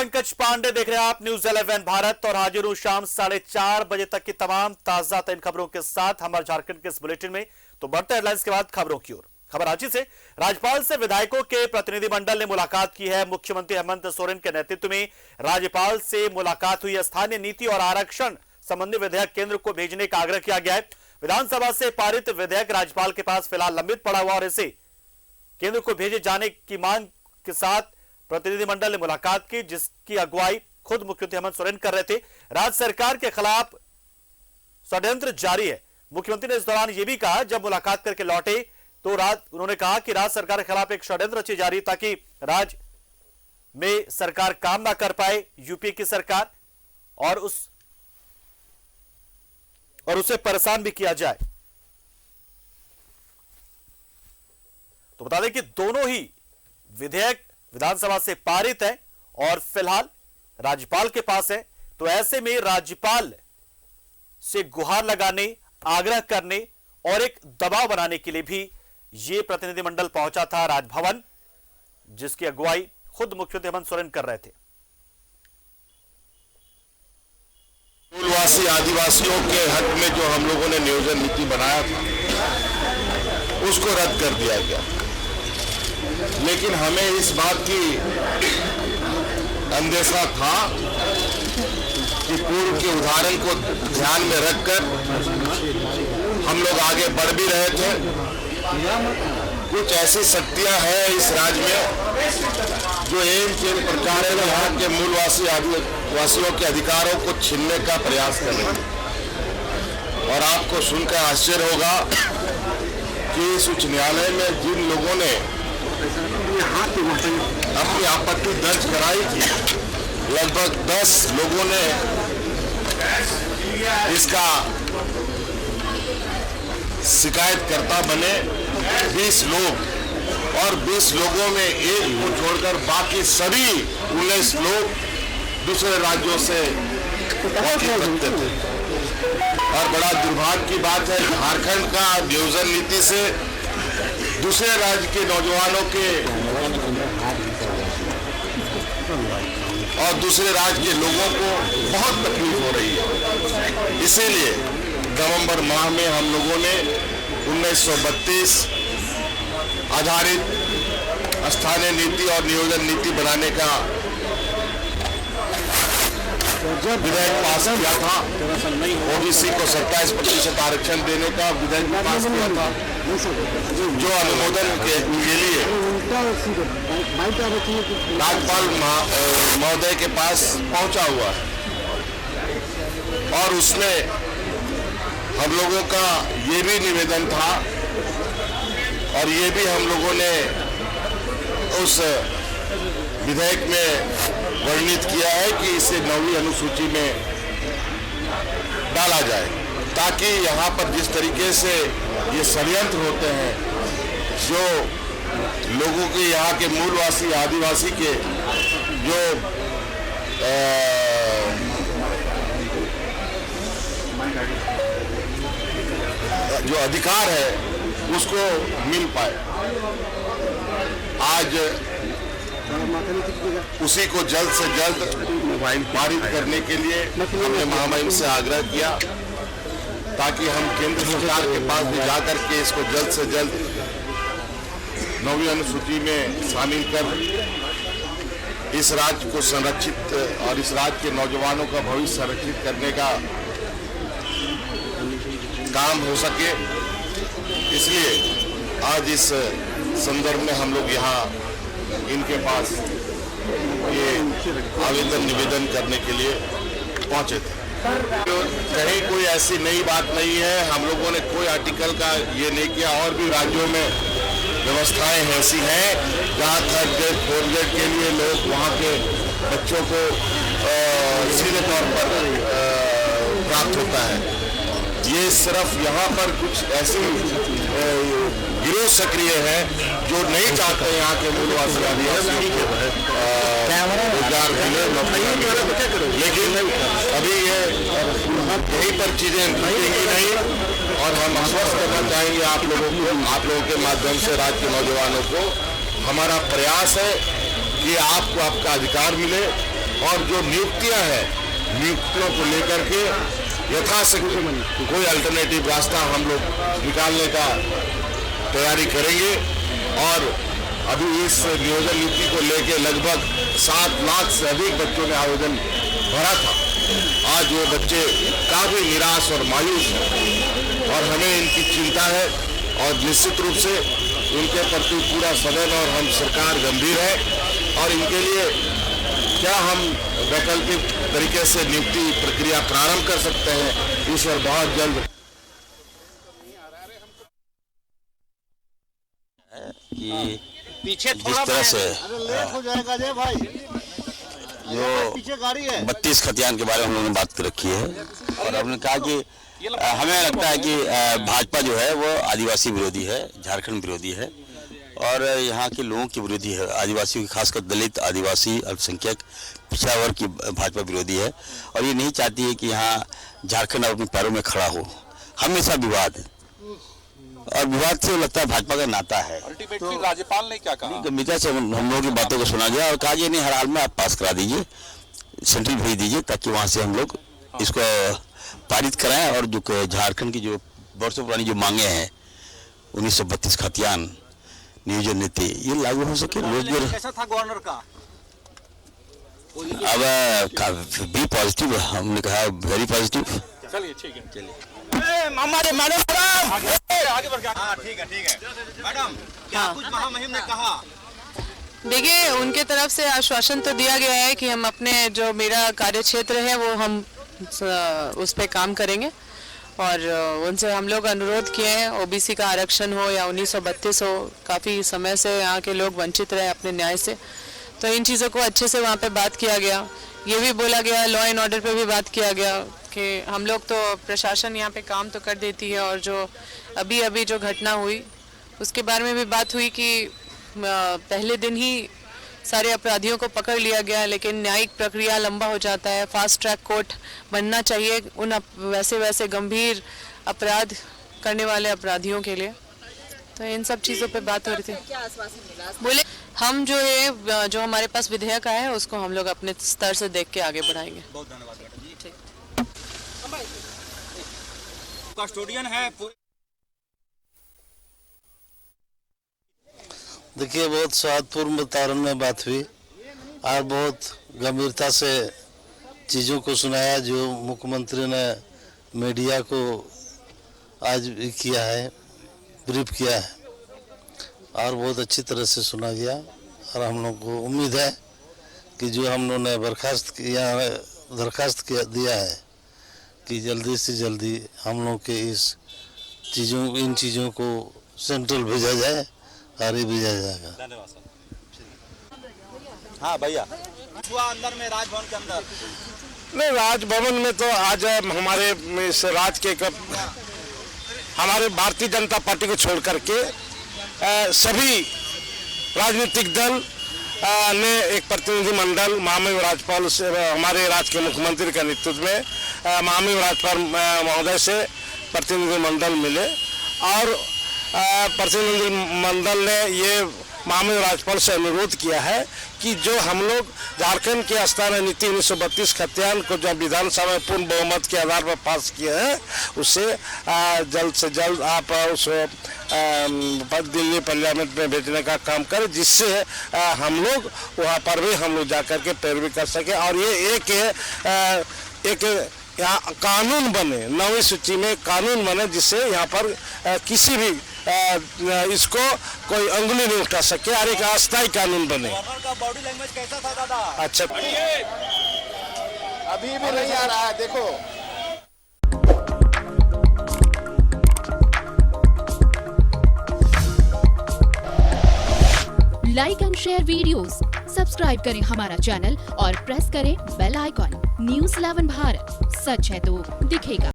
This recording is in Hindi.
पंकज पांडे देख रहे हैं आप न्यूज 11 भारत और हाजिर हूं शाम 4:30 बजे तक की तमाम ताजा तरीन खबरों के साथ हमारे झारखंड के इस बुलेटिन में। तो बढ़ते हेडलाइंस के बाद खबरों की ओर। खबर रांची से। राज्यपाल से विधायकों के प्रतिनिधिमंडल ने मुलाकात की है। मुख्यमंत्री हेमंत सोरेन के नेतृत्व में राज्यपाल से मुलाकात हुई। स्थानीय नीति और आरक्षण संबंधी विधेयक केंद्र को भेजने का आग्रह किया गया है। विधानसभा से पारित विधेयक राज्यपाल के पास फिलहाल लंबित पड़ा हुआ और इसे केंद्र को भेजे जाने की मांग के साथ प्रतिनिधिमंडल ने मुलाकात की, जिसकी अगुवाई खुद मुख्यमंत्री हेमंत सोरेन कर रहे थे। राज्य सरकार के खिलाफ षड्यंत्र जारी है। मुख्यमंत्री ने इस दौरान यह भी कहा, जब मुलाकात करके लौटे तो उन्होंने कहा कि राज्य सरकार के खिलाफ एक षड्यंत्र रची जा रही ताकि राज्य में सरकार काम ना कर पाए यूपी की सरकार और उसे परेशान भी किया जाए। तो बता दें कि दोनों ही विधेयक विधानसभा से पारित है और फिलहाल राज्यपाल के पास है। तो ऐसे में राज्यपाल से गुहार लगाने, आग्रह करने और एक दबाव बनाने के लिए भी यह प्रतिनिधिमंडल पहुंचा था राजभवन, जिसकी अगुवाई खुद मुख्यमंत्री हेमंत सोरेन कर रहे थे। मूलवासी आदिवासियों के हक में जो हम लोगों ने नियोजन नीति बनाया था उसको रद्द कर दिया गया, लेकिन हमें इस बात की अंदेशा था कि पूर्व के उदाहरण को ध्यान में रखकर हम लोग आगे बढ़ भी रहे थे। कुछ ऐसी शक्तियां हैं इस राज्य में जो एक प्रकार यहाँ के मूलवासी आदिवासियों के अधिकारों को छीनने का प्रयास कर रही है। और आपको सुनकर आश्चर्य होगा कि इस उच्च न्यायालय में जिन लोगों ने अपनी आपत्ति दर्ज कराई थी, लगभग 10 लोगों ने इसका शिकायतकर्ता बने। 20 लोग और 20 लोगों में एक को छोड़कर बाकी सभी 19 लोग दूसरे राज्यों से करते थे। और बड़ा दुर्भाग्य की बात है, झारखंड का नियोजन नीति से दूसरे राज्य के नौजवानों के और दूसरे राज्य के लोगों को बहुत तकलीफ हो रही है। इसीलिए नवंबर माह में हम लोगों ने 1932 आधारित स्थानीय नीति और नियोजन नीति बनाने का विधेयक पास किया था। ओबीसी को 27% आरक्षण देने का विधेयक पास किया था, जो अनुमोदन के लिए राज्यपाल महोदय के पास पहुंचा हुआ है। और उसमें हम लोगों का ये भी निवेदन था और ये भी हम लोगों ने उस विधेयक में वर्णित किया है कि इसे 9वीं अनुसूची में डाला जाए, ताकि यहाँ पर जिस तरीके से ये षड्यंत्र होते हैं, जो लोगों के यहाँ के मूलवासी आदिवासी के जो अधिकार है उसको मिल पाए। आज उसी को जल्द से जल्द पारित करने के लिए हमने महामहिम से आग्रह किया, ताकि हम केंद्र सरकार के पास भी जाकर के इसको जल्द से जल्द 9वीं अनुसूची में शामिल कर इस राज्य को संरक्षित और इस राज्य के नौजवानों का भविष्य संरक्षित करने का काम हो सके। इसलिए आज इस संदर्भ में हम लोग यहाँ इनके पास ये आवेदन निवेदन करने के लिए पहुंचे थे। कहीं कोई ऐसी नई बात नहीं है, हम लोगों ने कोई आर्टिकल का ये नहीं किया। और भी राज्यों में व्यवस्थाएं ऐसी हैं जहाँ 3rd ग्रेड 4th ग्रेड के लिए लोग वहाँ के बच्चों को सीधे तौर पर प्राप्त होता है। ये सिर्फ यहाँ पर कुछ ऐसे गिरोह सक्रिय है जो नहीं चाहते यहाँ के मूलवासी आदिवासी रोजगार मिले, नौकरियाँ मिले। लेकिन अभी यहीं पर चीजें रुकेंगी नहीं और हम आश्वस्त करना चाहेंगे आप लोगों को, आप लोगों के माध्यम से राज्य के नौजवानों को। हमारा प्रयास है कि आपको आपका अधिकार मिले, और जो नियुक्तियां हैं, नियुक्तियों को लेकर के यथाशक्ति कोई अल्टरनेटिव रास्ता हम लोग निकालने का तैयारी करेंगे। और अभी इस नियोजन नीति को लेकर लगभग 7 लाख से अधिक बच्चों ने आवेदन भरा था। आज वो बच्चे काफी निराश और मायूस हैं और हमें इनकी चिंता है और निश्चित रूप से उनके प्रति पूरा सदन और हम सरकार गंभीर है और इनके लिए क्या हम वैकल्पिक तरीके से नियुक्ति प्रक्रिया प्रारंभ कर सकते हैं, इस पर बहुत जल्द कि पीछे जिस तरह से लेट हो जाएगा जे भाई, जो पीछे गाड़ी है। 32 खतियान के बारे में हम लोगों ने बात कर रखी है और हमने कहा कि हमें लगता है कि भाजपा जो है वो आदिवासी विरोधी है, झारखंड विरोधी है और यहाँ के लोगों की विरोधी है। आदिवासियों की, खासकर दलित, आदिवासी, अल्पसंख्यक, पिछड़ा वर्ग की भाजपा विरोधी है और ये नहीं चाहती है कि यहाँ झारखंड अपने पैरों में खड़ा हो। हमेशा विवाद और विवाद से लगता है भाजपा का नाता है। अल्टीमेटली राज्यपाल ने क्या कहा? गंभीरता से हम लोगों की बातों को सुना गया और कहा ये नहीं, हर हाल में आप पास करा दीजिए, सेंट्रल भेज दीजिए ताकि वहाँ से हम लोग इसको पारित कराएं और जो झारखंड की जो वर्षों पुरानी जो मांगे हैं 1932 खतियान नियोजन नीति, ये लागू हो सके। रोजगार कैसा था गवर्नर का? अब बी पॉजिटिव, हमने कहा वेरी पॉजिटिव। चलिए ठीक है, चलिए हमारे मैडम आगे बढ़ गया। हाँ ठीक है मैडम, क्या कुछ महामहिम ने कहा? देखिए, उनके तरफ से आश्वासन तो दिया गया है कि हम अपने जो मेरा कार्य क्षेत्र है वो हम उस पे काम करेंगे और उनसे हम लोग अनुरोध किए हैं, ओबीसी का आरक्षण हो या 1932 हो, काफ़ी समय से यहाँ के लोग वंचित रहे अपने न्याय से, तो इन चीज़ों को अच्छे से वहाँ पे बात किया गया। ये भी बोला गया, लॉ एंड ऑर्डर पे भी बात किया गया कि हम लोग तो प्रशासन यहाँ पे काम तो कर देती है और जो अभी जो घटना हुई उसके बारे में भी बात हुई कि पहले दिन ही सारे अपराधियों को पकड़ लिया गया, लेकिन न्यायिक प्रक्रिया लंबा हो जाता है। फास्ट ट्रैक कोर्ट बनना चाहिए उन वैसे गंभीर अपराध करने वाले अपराधियों के लिए। तो इन सब चीज़ों पे बात हो रही थी। बोले हम जो है, जो हमारे पास विधेयक आया है उसको हम लोग अपने स्तर से देख के आगे बढ़ाएंगे। बहुत धन्यवाद मैडम जी। कस्टोडियन है। देखिए, बहुत सौहार्दपूर्ण वातावरण में बात हुई और बहुत गंभीरता से चीज़ों को सुनाया जो मुख्यमंत्री ने मीडिया को आज भी किया है, ब्रीफ किया है और बहुत अच्छी तरह से सुना गया और हम लोग को उम्मीद है कि जो हम लोगों ने दरखास्त दिया है कि जल्दी से जल्दी हम लोग के इन चीज़ों को सेंट्रल भेजा जाए और ये भेजा जाएगा। धन्यवाद सर। हाँ भैया, अंदर में राजभवन के अंदर नहीं, राजभवन में तो आज हमारे इस राज्य के हमारे भारतीय जनता पार्टी को छोड़ करके सभी राजनीतिक दल ने एक प्रतिनिधिमंडल महामहिम राज्यपाल से, हमारे राज्य के मुख्यमंत्री के नेतृत्व में महामहिम राज्यपाल महोदय से प्रतिनिधिमंडल मिले और प्रतिनिधिमंडल ने ये महामहिम राज्यपाल से अनुरोध किया है कि जो हम लोग झारखंड के स्थानीय नीति 1932 खतियान को जो विधानसभा में पूर्ण बहुमत के आधार पर पास किए हैं उससे जल्द से जल्द आप उस दिल्ली पार्लियामेंट में भेजने का काम करें, जिससे हम लोग वहाँ पर भी हम लोग जाकर के पैरवी कर सके और ये एक यहाँ कानून बने, 9वीं सूची में कानून बने जिससे यहाँ पर किसी भी इसको कोई अंगुली नहीं उठा सके और एक अस्थायी कानून बने। गवर्नर का बॉडी लैंग्वेज कैसा था दादा? अच्छा, अभी भी नहीं आ रहा है, देखो। Like and share videos, subscribe करें हमारा चैनल और प्रेस करें बेल आइकॉन। न्यूज़ 11 भारत, सच है तो दिखेगा।